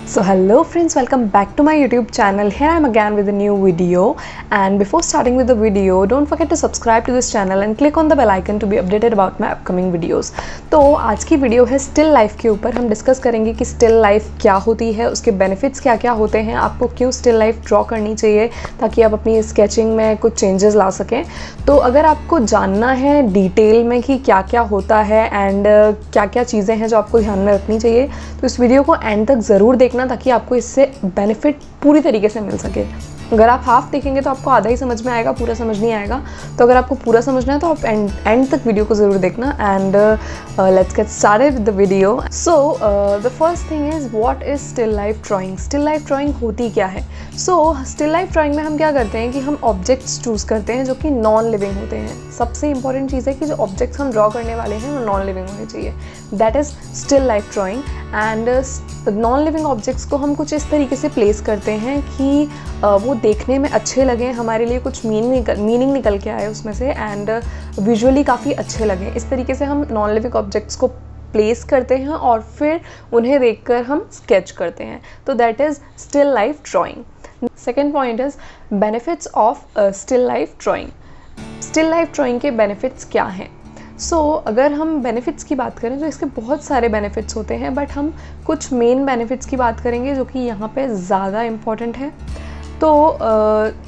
So hello friends, welcome back to my YouTube channel. Here I am again with a new video, and before starting with the video don't forget to subscribe to this channel and click on the bell icon to be updated about my upcoming videos. तो आज की video है still life के ऊपर। हम discuss करेंगे कि still life क्या होती है, उसके बेनिफिट्स क्या क्या होते हैं, आपको क्यों स्टिल लाइफ ड्रॉ करनी चाहिए ताकि आप अपनी स्केचिंग में कुछ चेंजेस ला सकें। तो अगर आपको जानना है डिटेल में कि क्या क्या होता है एंड क्या क्या चीज़ें हैं जो आपको ध्यान में रखनी चाहिए, तो इस वीडियो को एंड तक ज़रूर देखना ताकि आपको इससे बेनिफिट पूरी तरीके से मिल सके। अगर आप हाफ देखेंगे तो आपको आधा ही समझ में आएगा, पूरा समझ नहीं आएगा। तो अगर आपको पूरा समझना है तो आप एंड तक वीडियो को ज़रूर देखना। And let's get started with the video. So the first thing is what is still life drawing. Still life drawing होती क्या है? सो स्टिल लाइफ ड्राइंग में हम क्या करते हैं कि हम ऑब्जेक्ट्स चूज़ करते हैं जो कि नॉन लिविंग होते हैं। सबसे इंपॉर्टेंट चीज़ है कि जो ऑब्जेक्ट्स हम ड्रॉ करने वाले हैं वो नॉन लिविंग होने चाहिए। That is still life drawing. And non living objects को हम कुछ इस तरीके से प्लेस करते हैं कि वो देखने में अच्छे लगें, हमारे लिए कुछ मीनिंग निकल के आए उसमें से, एंड विजुअली काफ़ी अच्छे लगें। इस तरीके से हम नॉन लिविंग ऑब्जेक्ट्स को प्लेस करते हैं और फिर उन्हें देखकर हम स्केच करते हैं। तो that is still life drawing. Second point is benefits of still life drawing. Still life drawing के बेनिफिट्स क्या हैं? अगर हम बेनिफिट्स की बात करें तो इसके बहुत सारे बेनिफिट्स होते हैं, बट हम कुछ मेन बेनिफिट्स की बात करेंगे जो कि यहाँ पे ज़्यादा इम्पॉर्टेंट है। तो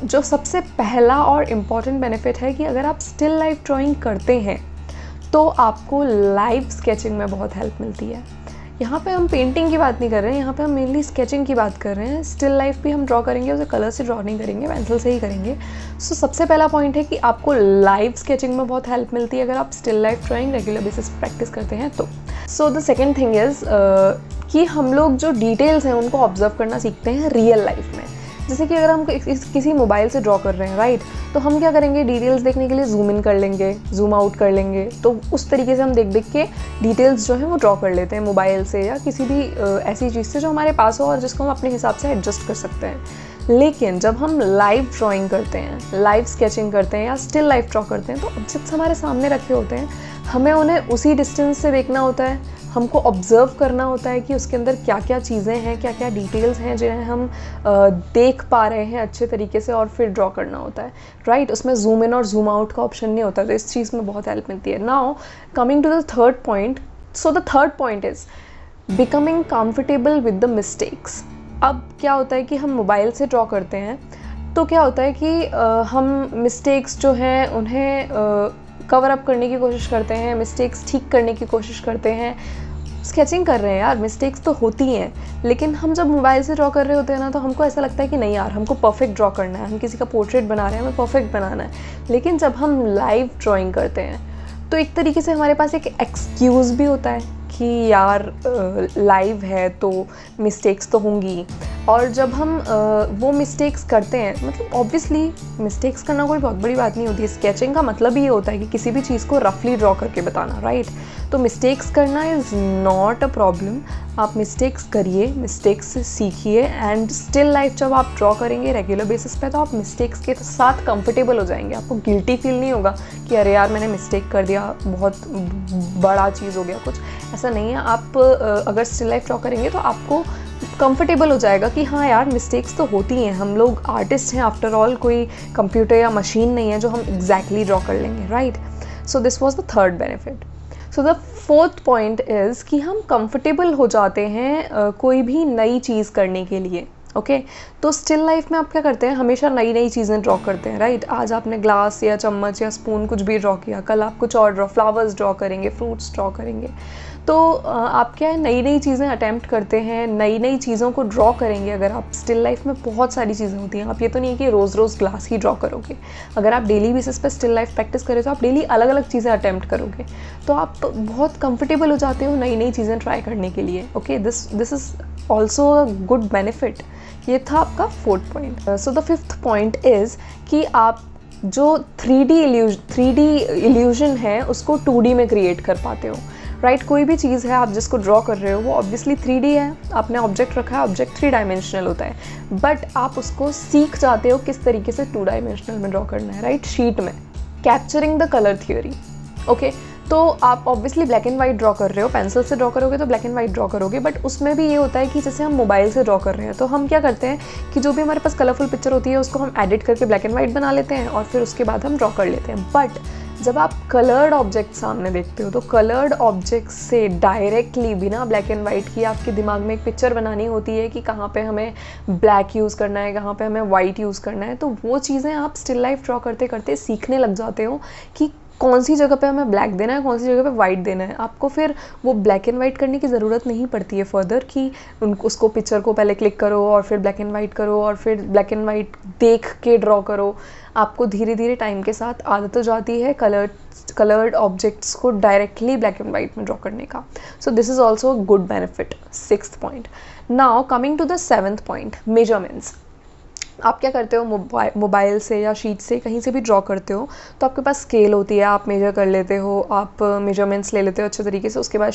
जो सबसे पहला और इम्पॉर्टेंट बेनिफिट है कि अगर आप स्टिल लाइफ ड्राइंग करते हैं तो आपको लाइव स्केचिंग में बहुत हेल्प मिलती है। यहाँ पे हम पेंटिंग की बात नहीं कर रहे हैं, यहाँ पे हम मेनली स्केचिंग की बात कर रहे हैं। स्टिल लाइफ भी हम ड्रॉ करेंगे, उसे कलर से ड्रॉ नहीं करेंगे, पेंसिल से ही करेंगे। सबसे पहला पॉइंट है कि आपको लाइव स्केचिंग में बहुत हेल्प मिलती है अगर आप still life drawing regular basis practice करते हैं तो। द सेकेंड थिंग इज़ कि हम लोग जो डिटेल्स हैं उनको ऑब्जर्व करना सीखते हैं रियल लाइफ में। जैसे कि अगर हम किसी मोबाइल से ड्रॉ कर रहे हैं, राइट, तो हम क्या करेंगे, डिटेल्स देखने के लिए जूम इन कर लेंगे, जूम आउट कर लेंगे। तो उस तरीके से हम देख के डिटेल्स जो है वो ड्रॉ कर लेते हैं मोबाइल से या किसी भी ऐसी चीज़ से जो हमारे पास हो और जिसको हम अपने हिसाब से एडजस्ट कर सकते हैं। लेकिन जब हम लाइव ड्राइंग करते हैं, लाइव स्केचिंग करते हैं या स्टिल लाइफ ड्रॉ करते हैं तो ऑब्जेक्ट्स हमारे सामने रखे होते हैं, हमें उन्हें उसी डिस्टेंस से देखना होता है, हमको ऑब्ज़र्व करना होता है कि उसके अंदर क्या क्या चीज़ें हैं, क्या क्या डिटेल्स हैं जिन्हें हम देख पा रहे हैं अच्छे तरीके से, और फिर ड्रॉ करना होता है, राइट। उसमें जूम इन और जूम आउट का ऑप्शन नहीं होता, तो इस चीज़ में बहुत हेल्प मिलती है। Now coming to the third point. The third point is becoming comfortable with the mistakes. अब क्या होता है कि हम मोबाइल से ड्रॉ करते हैं तो क्या होता है कि हम मिस्टेक्स जो हैं उन्हें कवर अप करने की कोशिश करते हैं, मिस्टेक्स ठीक करने की कोशिश करते हैं। स्केचिंग कर रहे हैं यार, मिस्टेक्स तो होती हैं, लेकिन हम जब मोबाइल से ड्रॉ कर रहे होते हैं ना तो हमको ऐसा लगता है कि नहीं यार, हमको परफेक्ट ड्रॉ करना है, हम किसी का पोर्ट्रेट बना रहे हैं, हमें परफेक्ट बनाना है। लेकिन जब हम लाइव ड्राइंग करते हैं तो एक तरीके से हमारे पास एक एक्सक्यूज़ भी होता है कि यार लाइव है तो मिस्टेक्स तो होंगी। और जब हम वो मिस्टेक्स करते हैं, मतलब ऑब्वियसली मिस्टेक्स करना कोई बहुत बड़ी बात नहीं होती है। स्केचिंग का मतलब ही ये होता है कि किसी भी चीज़ को रफली ड्रॉ करके बताना, राइट। तो मिस्टेक्स करना इज़ नॉट अ प्रॉब्लम। आप मिस्टेक्स करिए, मिस्टेक्स से सीखिए, एंड स्टिल लाइफ जब आप ड्रॉ करेंगे रेगुलर बेसिस पे तो आप मिस्टेक्स के साथ कंफर्टेबल हो जाएंगे। आपको गिल्टी फील नहीं होगा कि अरे यार मैंने मिस्टेक कर दिया, बहुत बड़ा चीज़ हो गया कुछ, ऐसा नहीं है। आप अगर स्टिल लाइफ ड्रॉ करेंगे तो आपको कंफर्टेबल हो जाएगा कि हाँ यार मिस्टेक्स तो होती हैं, हम लोग आर्टिस्ट हैं आफ्टर ऑल, कोई कंप्यूटर या मशीन नहीं है जो हम एग्जैक्टली ड्रॉ कर लेंगे, right. So this was the third benefit. The fourth point is कि हम कंफर्टेबल हो जाते हैं कोई भी नई चीज़ करने के लिए, ओके। तो स्टिल लाइफ में आप क्या करते हैं, हमेशा नई नई चीज़ें ड्रॉ करते हैं, राइट। आज आपने ग्लास या चम्मच या स्पून कुछ भी ड्रॉ किया, कल आप कुछ और फ्लावर्स ड्रॉ करेंगे, फ्रूट्स ड्रॉ करेंगे। तो आप क्या है, नई नई चीज़ें अटैम्प्ट करते हैं, नई नई चीज़ों को ड्रॉ करेंगे। अगर आप स्टिल लाइफ में बहुत सारी चीज़ें होती हैं, आप ये तो नहीं है कि रोज़ रोज़ ग्लास ही ड्रॉ करोगे। अगर आप डेली बेसिस पे स्टिल लाइफ प्रैक्टिस करें तो आप डेली अलग अलग चीज़ें अटैम्प्ट करोगे, तो आप बहुत कंफर्टेबल हो जाते हो नई नई चीज़ें ट्राई करने के लिए, okay. This is also a good benefit. ये था आपका fourth point. The fifth point is कि आप जो 3D इल्यूजन है उसको 2D में क्रिएट कर पाते हो, राइट। कोई भी चीज़ है आप जिसको ड्रॉ कर रहे हो वो ऑब्वियसली 3D है, आपने ऑब्जेक्ट रखा है, ऑब्जेक्ट 3 डायमेंशनल होता है, बट आप उसको सीख जाते हो किस तरीके से 2 डायमेंशनल में ड्रॉ करना है, राइट, शीट में। Capturing the colour theory, okay. तो आप obviously black and white draw कर रहे हो, पेंसिल से ड्रॉ करोगे तो ब्लैक एंड वाइट ड्रॉ करोगे, बट उसमें भी ये होता है कि जैसे हम मोबाइल से ड्रॉ कर रहे हैं तो हम क्या करते हैं कि जो भी हमारे पास कलरफुल पिक्चर होती है उसको हम एडिट करके ब्लैक एंड वाइट बना लेते हैं और फिर उसके बाद हम ड्रॉ कर लेते हैं। बट जब आप कलर्ड ऑब्जेक्ट सामने देखते हो तो कलर्ड ऑब्जेक्ट से डायरेक्टली बिना ब्लैक एंड वाइट की आपके दिमाग में एक पिक्चर बनानी होती है कि कहाँ पे हमें ब्लैक यूज़ करना है, कहाँ पे हमें वाइट यूज़ करना है। तो वो चीज़ें आप स्टिल लाइफ ड्रॉ करते करते सीखने लग जाते हो कि कौन सी जगह पे हमें ब्लैक देना है, कौन सी जगह पे वाइट देना है। आपको फिर वो ब्लैक एंड वाइट करने की ज़रूरत नहीं पड़ती है फर्दर कि उसको पिक्चर को पहले क्लिक करो और फिर ब्लैक एंड वाइट करो और फिर ब्लैक एंड वाइट देख के ड्रॉ करो। आपको धीरे धीरे टाइम के साथ आदत हो जाती है कलर्ड ऑब्जेक्ट्स को डायरेक्टली ब्लैक एंड वाइट में ड्रॉ करने का। So this is also a good benefit, 6th point. Now coming to the 7th point, measurements. आप क्या करते हो, मोबाइल से या शीट से कहीं से भी ड्रॉ करते हो तो आपके पास स्केल होती है, आप मेजर कर लेते हो, आप मेजरमेंट्स ले लेते हो अच्छे तरीके से। उसके बाद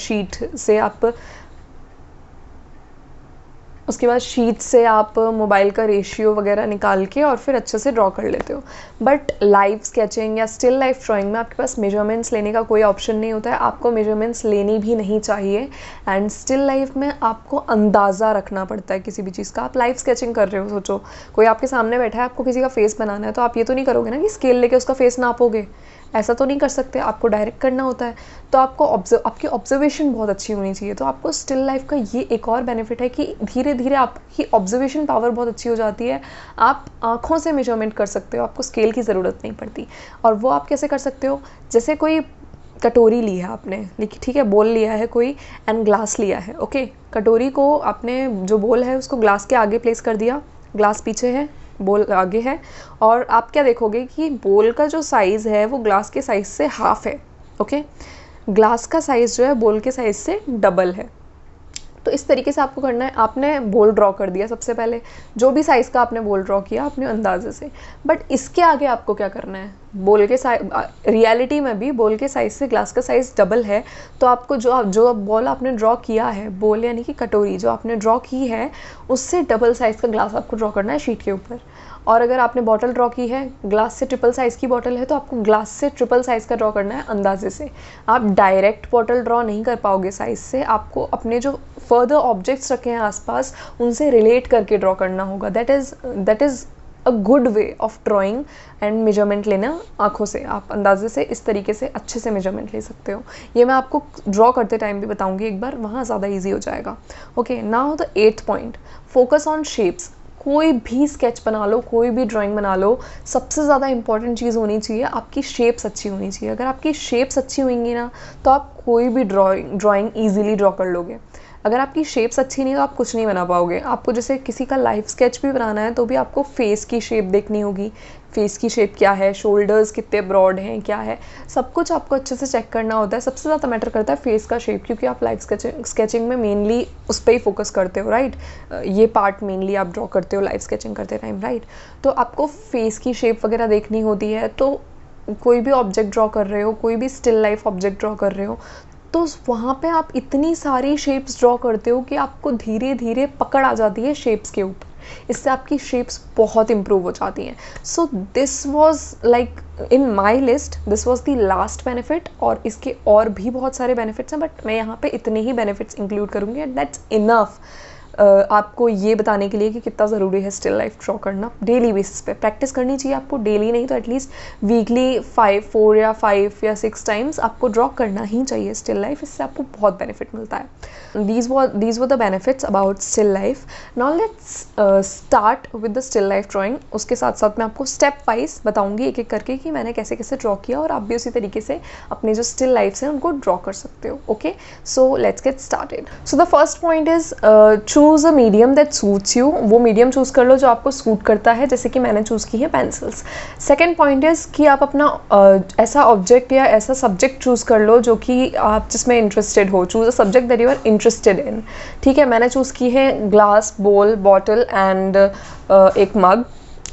शीट से आप मोबाइल का रेशियो वगैरह निकाल के और फिर अच्छे से ड्रॉ कर लेते हो। बट लाइव स्केचिंग या स्टिल लाइफ ड्राइंग में आपके पास मेजरमेंट्स लेने का कोई ऑप्शन नहीं होता है, आपको मेजरमेंट्स लेनी भी नहीं चाहिए। एंड स्टिल लाइफ में आपको अंदाज़ा रखना पड़ता है किसी भी चीज़ का। आप लाइव स्केचिंग कर रहे हो, सोचो कोई आपके सामने बैठा है, आपको किसी का फेस बनाना है, तो आप ये तो नहीं करोगे ना कि स्केल लेके उसका फेस नापोगे, ऐसा तो नहीं कर सकते, आपको डायरेक्ट करना होता है। तो आपकी ऑब्जर्वेशन बहुत अच्छी होनी चाहिए। तो आपको स्टिल लाइफ का ये एक और बेनिफिट है कि धीरे धीरे आपकी ऑब्जर्वेशन पावर बहुत अच्छी हो जाती है। आप आँखों से मेजरमेंट कर सकते हो, आपको स्केल की ज़रूरत नहीं पड़ती। और वो आप कैसे कर सकते हो, जैसे कोई कटोरी ली है आपने, लेकिन ठीक है, बोल लिया है कोई एंड ग्लास लिया है। ओके, कटोरी को आपने जो बोल है उसको ग्लास के आगे प्लेस कर दिया, ग्लास पीछे है, बोल आगे है, और आप क्या देखोगे कि बोल का जो साइज़ है वो ग्लास के साइज़ से हाफ है। ओके, ग्लास का साइज़ जो है बोल के साइज़ से डबल है। तो इस तरीके से आपको करना है। आपने बोल ड्रॉ कर दिया सबसे पहले, जो भी साइज़ का आपने बोल ड्रॉ किया अपने अंदाजे से, बट इसके आगे आपको क्या करना है, बोल के रियलिटी में भी बोल के साइज़ से ग्लास का साइज़ डबल है। तो आपको जो बॉल आपने ड्रॉ किया है, बोल यानी कि कटोरी जो आपने ड्रॉ की है, उससे डबल साइज़ का ग्लास आपको ड्रॉ करना है शीट के ऊपर। और अगर आपने बॉटल ड्रॉ की है, ग्लास से ट्रिपल साइज़ की बॉटल है, तो आपको ग्लास से ट्रिपल साइज़ का ड्रॉ करना है अंदाजे से। आप डायरेक्ट बॉटल ड्रॉ नहीं कर पाओगे साइज़ से, आपको अपने जो फर्दर ऑब्जेक्ट्स रखे हैं आसपास उनसे रिलेट करके ड्रॉ करना होगा। That is a good way of drawing and measurement लेना आँखों से। आप अंदाजे से इस तरीके से अच्छे से मेजरमेंट ले सकते हो। ये मैं आपको ड्रॉ करते टाइम भी बताऊंगी एक बार, वहाँ ज़्यादा ईजी हो जाएगा। Okay, now the 8th point, focus on shapes. कोई भी स्केच बना लो, कोई भी ड्राइंग बना लो, सबसे ज़्यादा इंपॉर्टेंट चीज़ होनी चाहिए आपकी शेप्स अच्छी होनी चाहिए। अगर आपकी शेप्स अच्छी होंगी ना तो आप कोई भी ड्राइंग ईजिली ड्रॉ कर लोगे। अगर आपकी शेप्स अच्छी नहीं तो आप कुछ नहीं बना पाओगे। आपको जैसे किसी का लाइव स्केच भी बनाना है तो भी आपको फेस की शेप देखनी होगी, फेस की शेप क्या है, शोल्डर्स कितने ब्रॉड हैं, क्या है, सब कुछ आपको अच्छे से चेक करना होता है। सबसे ज़्यादा मैटर करता है फेस का शेप, क्योंकि आप लाइव स्केचिंग में मेनली उस पर ही फोकस करते हो, राइट। ये पार्ट मेनली आप ड्रॉ करते हो लाइव स्केचिंग करते टाइम, राइट। तो आपको फेस की शेप वगैरह देखनी होती है। तो कोई भी ऑब्जेक्ट ड्रॉ कर रहे हो, कोई भी स्टिल लाइफ ऑब्जेक्ट ड्रॉ कर रहे हो, तो वहाँ पे आप इतनी सारी शेप्स ड्रॉ करते हो कि आपको धीरे धीरे पकड़ आ जाती है शेप्स के ऊपर। इससे आपकी शेप्स बहुत इम्प्रूव हो जाती हैं। So this was like in my list, this was the last benefit. और इसके और भी बहुत सारे बेनिफिट्स हैं, बट मैं यहाँ पे इतने ही बेनिफिट्स इंक्लूड करूँगी एंड दैट्स इनफ आपको ये बताने के लिए कि कितना ज़रूरी है स्टिल लाइफ ड्रॉ करना। डेली बेसिस पे प्रैक्टिस करनी चाहिए आपको, डेली नहीं तो एटलीस्ट वीकली 4 या 5 या 6 टाइम्स आपको ड्रॉ करना ही चाहिए स्टिल लाइफ। इससे आपको बहुत बेनिफिट मिलता है। these were the benefits about still life. Now let's start with the still life drawing. उसके साथ साथ मैं आपको स्टेप वाइज बताऊंगी एक एक करके कि मैंने कैसे कैसे ड्रॉ किया, और आप भी उसी तरीके से अपने जो स्टिल लाइफ्स हैं उनको ड्रॉ कर सकते हो। Okay, so let's get started. So the first point is choose a medium that suits you. वो मीडियम चूज़ कर लो जो आपको सूट करता है, जैसे कि मैंने चूज़ की है पेंसिल्स। सेकेंड पॉइंट इज़ कि आप अपना ऐसा ऑब्जेक्ट या ऐसा सब्जेक्ट चूज़ कर लो जो कि आप जिसमें इंटरेस्टेड हो। Choose a subject that you are interested in. ठीक है, मैंने चूज़ की है ग्लास, बोल, बॉटल एंड एक मग।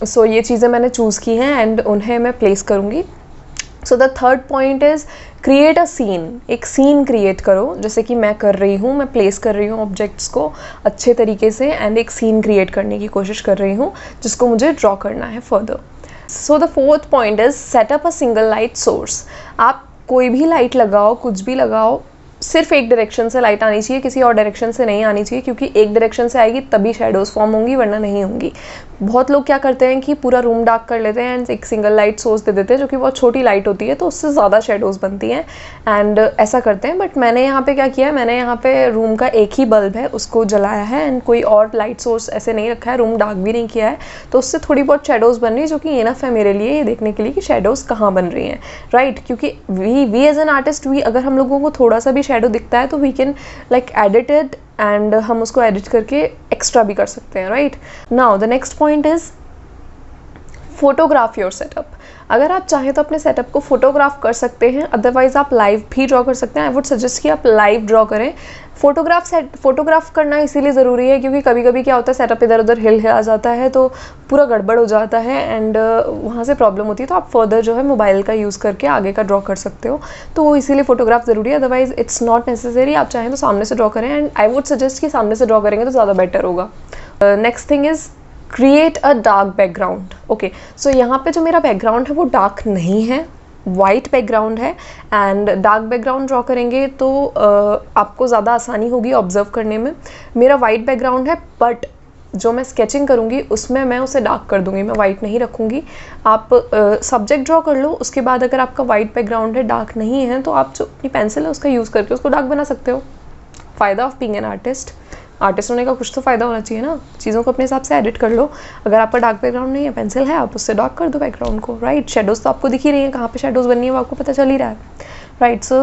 सो ये चीज़ें मैंने चूज़ की हैं एंड उन्हें मैं प्लेस करूँगी। So the third point is create a scene. एक सीन क्रिएट करो, जैसे कि मैं कर रही हूँ, मैं प्लेस कर रही हूँ ऑब्जेक्ट्स को अच्छे तरीके से एंड एक सीन क्रिएट करने की कोशिश कर रही हूँ जिसको मुझे ड्रॉ करना है further. So the fourth point is setup a single light source. आप कोई भी लाइट लगाओ, कुछ भी लगाओ, सिर्फ एक डायरेक्शन से लाइट आनी चाहिए, किसी और डायरेक्शन से नहीं आनी चाहिए, क्योंकि एक डायरेक्शन से आएगी तभी शेडोज़ फॉर्म होंगी, वरना नहीं होंगी। बहुत लोग क्या करते हैं कि पूरा रूम डार्क कर लेते हैं एंड एक सिंगल लाइट सोर्स दे देते हैं, जो कि बहुत छोटी लाइट होती है, तो उससे ज़्यादा शेडोज़ बनती हैं एंड ऐसा करते हैं। बट मैंने यहाँ पे क्या किया है, मैंने यहाँ पे रूम का एक ही बल्ब है उसको जलाया है एंड कोई और लाइट सोर्स ऐसे नहीं रखा है, रूम डार्क भी नहीं किया है, तो उससे थोड़ी बहुत शेडोज़ बन रही है, जो कि इनफ है मेरे लिए ये देखने के लिए कि शेडोज़ कहाँ बन रही हैं, राइट। क्योंकि वी एज एन आर्टिस्ट, अगर हम लोगों को थोड़ा सा भी शेडो दिखता है तो we can like edit it and हम उसको एडिट करके एक्स्ट्रा भी कर सकते हैं, right. Now the next point is photograph your setup. अगर आप चाहें तो अपने सेटअप को फोटोग्राफ कर सकते हैं, अदरवाइज आप लाइव भी ड्रॉ कर सकते हैं। आई वुड सजेस्ट कि आप लाइव ड्रॉ करें। फोटोग्राफ करना इसीलिए ज़रूरी है क्योंकि कभी कभी क्या होता है, सेटअप इधर उधर हिल आ जाता है तो पूरा गड़बड़ हो जाता है एंड वहाँ से प्रॉब्लम होती है, तो आप फर्दर जो है मोबाइल का यूज़ करके आगे का ड्रॉ कर सकते हो, तो इसीलिए फोटोग्राफ ज़रूरी है, अदरवाइज इट्स नॉट नेसेसरी। आप चाहें तो सामने से ड्रॉ करें एंड आई वुड सजेस्ट कि सामने से ड्रॉ करेंगे तो ज़्यादा बेटर होगा। Next thing is create a dark background. Okay, so यहाँ पे जो मेरा बैकग्राउंड है वो डार्क नहीं है, वाइट बैकग्राउंड है एंड डार्क बैकग्राउंड ड्रॉ करेंगे तो आपको ज़्यादा आसानी होगी ऑब्जर्व करने में। मेरा वाइट बैकग्राउंड है बट जो मैं स्केचिंग करूँगी उसमें मैं उसे डार्क कर दूँगी, मैं वाइट नहीं रखूँगी। आप सब्जेक्ट ड्रॉ कर लो, उसके बाद अगर आपका वाइट बैकग्राउंड है, डार्क नहीं है, तो आप जो अपनी पेंसिल है उसका यूज़ करके उसको डार्क बना सकते हो। फ़ायदा ऑफ बीइंग एन आर्टिस्ट होने का कुछ तो फ़ायदा होना चाहिए ना, चीज़ों को अपने हिसाब से एडिट कर लो। अगर आपका डार्क बैकग्राउंड नहीं है, पेंसिल है, आप उससे डार्क कर दो बैकग्राउंड को, राइट। शेडोज़ तो आपको दिख ही रही है, कहाँ पे शेडोज़ बननी है वो आपको पता चल ही रहा है, right. So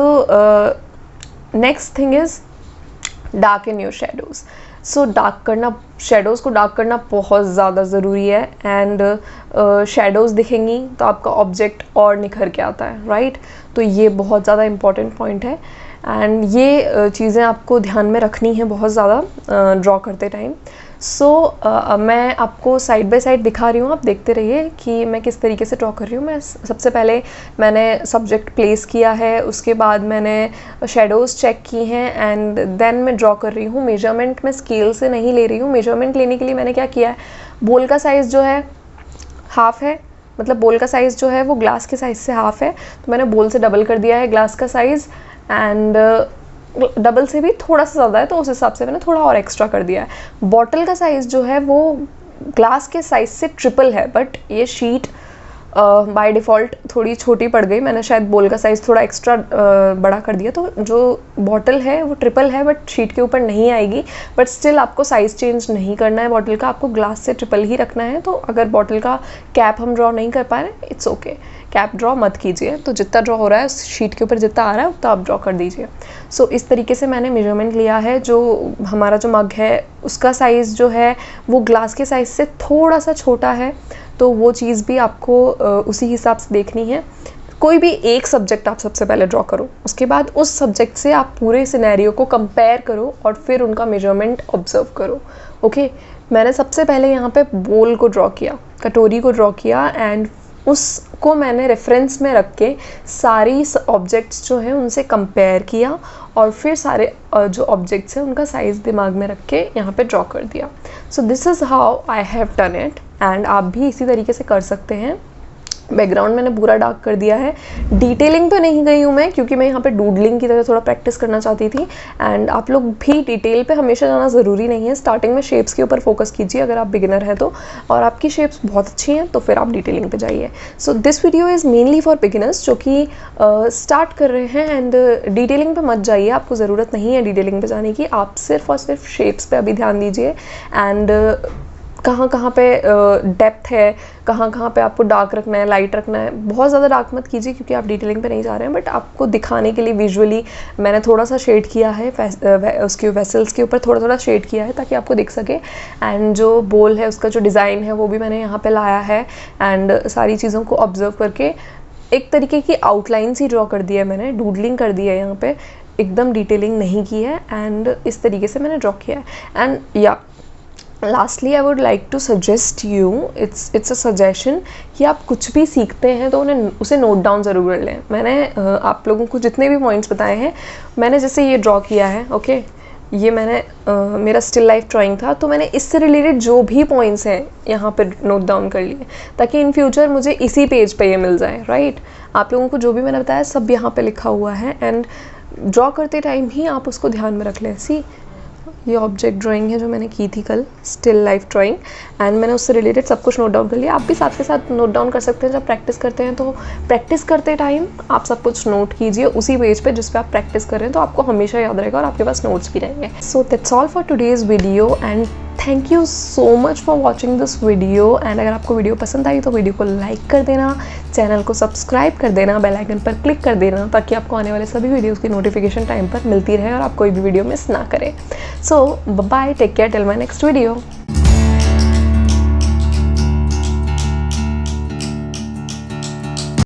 next thing is dark in your shadows. So shadows को डार्क करना बहुत ज़्यादा ज़रूरी है एंड शेडोज़ दिखेंगी तो आपका ऑब्जेक्ट और निखर के आता है, राइट। तो ये बहुत ज़्यादा इंपॉर्टेंट पॉइंट है एंड ये चीज़ें आपको ध्यान में रखनी है बहुत ज़्यादा ड्रॉ करते टाइम। सो मैं आपको साइड बाय साइड दिखा रही हूँ, आप देखते रहिए कि मैं किस तरीके से ड्रॉ कर रही हूँ। मैं सबसे पहले मैंने सब्जेक्ट प्लेस किया है, उसके बाद मैंने शेडोज़ चेक की हैं एंड देन मैं ड्रॉ कर रही हूँ। मेजरमेंट मैं स्केल से नहीं ले रही हूँ। मेजरमेंट लेने के लिए मैंने क्या किया है, बोल का साइज़ जो है हाफ़ है, मतलब बोल का साइज़ जो है वो ग्लास के साइज़ से हाफ़ है, तो मैंने बोल से डबल कर दिया है ग्लास का साइज़ एंड डबल से भी थोड़ा सा ज़्यादा है तो उस हिसाब से मैंने थोड़ा और एक्स्ट्रा कर दिया है। बॉटल का साइज़ जो है वो ग्लास के साइज़ से ट्रिपल है, बट ये शीट बाय डिफ़ॉल्ट थोड़ी छोटी पड़ गई, मैंने शायद बोल का साइज़ थोड़ा एक्स्ट्रा बड़ा कर दिया, तो जो बॉटल है वो ट्रिपल है बट शीट के ऊपर नहीं आएगी। बट स्टिल आपको साइज़ चेंज नहीं करना है बॉटल का, आपको ग्लास से ट्रिपल ही रखना है। तो अगर बॉटल का कैप हम ड्रॉ नहीं कर पा रहे, इट्स ओके, कैप ड्रॉ मत कीजिए, तो जितना ड्रॉ हो रहा है शीट के ऊपर जितना आ रहा है उतना आप ड्रॉ कर दीजिए। सो इस तरीके से मैंने मेजरमेंट लिया है। जो हमारा जो मग है उसका साइज़ जो है वो ग्लास के साइज़ से थोड़ा सा छोटा है, तो वो चीज़ भी आपको उसी हिसाब से देखनी है। कोई भी एक सब्जेक्ट आप सबसे पहले ड्रॉ करो, उसके बाद उस सब्जेक्ट से आप पूरे सिनेरियो को कंपेयर करो और फिर उनका मेजरमेंट ऑब्जर्व करो, ओके। मैंने सबसे पहले यहाँ पे बोल को ड्रॉ किया, कटोरी को ड्रॉ किया एंड उसको मैंने रेफरेंस में रख के सारी ऑब्जेक्ट्स जो हैं उनसे कंपेयर किया और फिर सारे जो ऑब्जेक्ट्स हैं उनका साइज़ दिमाग में रख के यहाँ पे ड्रॉ कर दिया। सो this is how I have done it and आप भी इसी तरीके से कर सकते हैं। बैकग्राउंड मैंने पूरा डार्क कर दिया है। डिटेलिंग पे नहीं गई हूँ मैं क्योंकि मैं यहाँ पे डूडलिंग की तरह थोड़ा प्रैक्टिस करना चाहती थी एंड आप लोग भी डिटेल पे हमेशा जाना ज़रूरी नहीं है। स्टार्टिंग में शेप्स के ऊपर फोकस कीजिए अगर आप बिगिनर हैं तो, और आपकी शेप्स बहुत अच्छी हैं तो फिर आप डिटेलिंग पे जाइए। So this video is mainly for beginners जो कि स्टार्ट कर रहे हैं एंड डिटेलिंग पे मत जाइए, आपको ज़रूरत नहीं है डिटेलिंग पे जाने की। आप सिर्फ और सिर्फ शेप्स पे अभी ध्यान दीजिए एंड कहाँ कहाँ पे डेप्थ है, कहाँ कहाँ पे आपको डार्क रखना है, लाइट रखना है। बहुत ज़्यादा डार्क मत कीजिए क्योंकि आप डिटेलिंग पे नहीं जा रहे हैं, बट आपको दिखाने के लिए विजुअली मैंने थोड़ा सा शेड किया है, उसके वेसल्स के ऊपर थोड़ा थोड़ा शेड किया है ताकि आपको दिख सके। एंड जो बोल है उसका जो डिज़ाइन है वो भी मैंने यहाँ पे लाया है एंड सारी चीज़ों को ऑब्जर्व करके एक तरीके की आउटलाइंस ही ड्रॉ कर दिया है मैंने, डूडलिंग कर दिया है यहाँ पे, एकदम डिटेलिंग नहीं की है एंड इस तरीके से मैंने ड्रॉ किया है। एंड या lastly I would like to suggest you, it's a suggestion कि आप कुछ भी सीखते हैं तो उसे नोट डाउन ज़रूर कर लें। मैंने आप लोगों को जितने भी पॉइंट्स बताए हैं, मैंने जैसे ये ड्रॉ किया है, ओके, ये मैंने मेरा स्टिल लाइफ ड्राइंग था, तो मैंने इससे रिलेटेड जो भी पॉइंट्स हैं यहाँ पर नोट डाउन कर लिए ताकि इन फ्यूचर मुझे इसी पेज पे ये मिल जाए, राइट। आप लोगों को जो भी मैंने बताया सब यहाँ पे लिखा हुआ है, एंड ड्रॉ करते टाइम ही आप उसको ध्यान में रख लें। सी, ये ऑब्जेक्ट ड्राइंग है जो मैंने की थी कल, स्टिल लाइफ ड्राइंग, एंड मैंने उससे रिलेटेड सब कुछ नोट डाउन कर लिया। आप भी साथ के साथ नोट डाउन कर सकते हैं जब प्रैक्टिस करते हैं, तो प्रैक्टिस करते टाइम आप सब कुछ नोट कीजिए उसी पेज पे जिस पे आप प्रैक्टिस कर रहे हैं, तो आपको हमेशा याद रहेगा और आपके पास नोट्स भी रहेंगे। So that's all for today's video, and thank you so much for watching this video. And अगर आपको वीडियो पसंद आई तो वीडियो को लाइक कर देना, चैनल को सब्सक्राइब कर देना, बेल आइकन पर क्लिक कर देना ताकि आपको आने वाले सभी वीडियोस की नोटिफिकेशन टाइम पर मिलती रहे और आप कोई भी वीडियो मिस ना करें। So bye, take care till my next video.